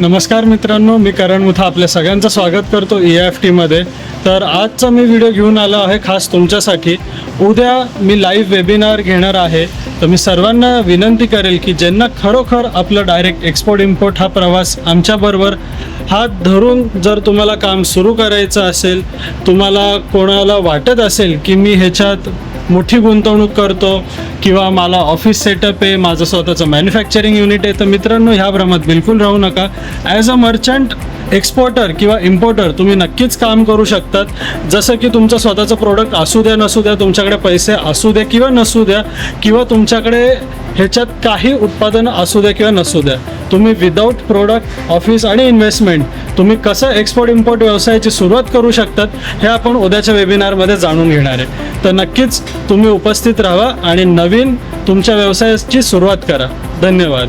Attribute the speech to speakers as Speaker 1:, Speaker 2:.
Speaker 1: नमस्कार मित्रांनो, मी करण मुथा आपल्या सगळ्यांचं स्वागत करतो EFTमध्ये. तर आजचा मी व्हिडिओ घेऊन आलो आहे खास तुमच्यासाठी. उद्या मी लाईव्ह वेबिनार घेणार आहे. तर मी सर्वांना विनंती करेल की ज्यांना खरोखर आपलं डायरेक्ट एक्सपोर्ट इम्पोर्ट हा प्रवास आमच्याबरोबर हात धरून जर तुम्हाला काम सुरू करायचं असेल, तुम्हाला कोणाला वाटत असेल की मी ह्याच्यात मोठी गुंतवणूक करतो किंवा मला ऑफिस सेटअप आहे, माझं स्वतःचं मॅन्युफॅक्चरिंग युनिट आहे, तर मित्रांनो ह्या भ्रमात बिलकुल राहू नका. ॲज अ मर्चंट एक्सपोर्टर किंवा इम्पोर्टर तुम्ही नक्कीच काम करू शकतात. जसं की तुमचं स्वतःचं प्रोडक्ट असू द्या नसू द्या, तुमच्याकडे पैसे असू द्या किंवा नसू द्या, किंवा तुमच्याकडे ह्याच्यात काही उत्पादनं असू द्या किंवा नसू द्या, तुम्ही विदाऊट प्रोडक्ट, ऑफिस आणि इन्व्हेस्टमेंट तुम्ही कसं एक्सपोर्ट इम्पोर्ट व्यवसायाची सुरुवात करू शकतात हे आपण उद्याच्या वेबिनारमध्ये जाणून घेणार आहे. तर नक्कीच तुम्ही उपस्थित राहा आणि नवीन तुमच्या व्यवसायाची सुरुवात करा. धन्यवाद.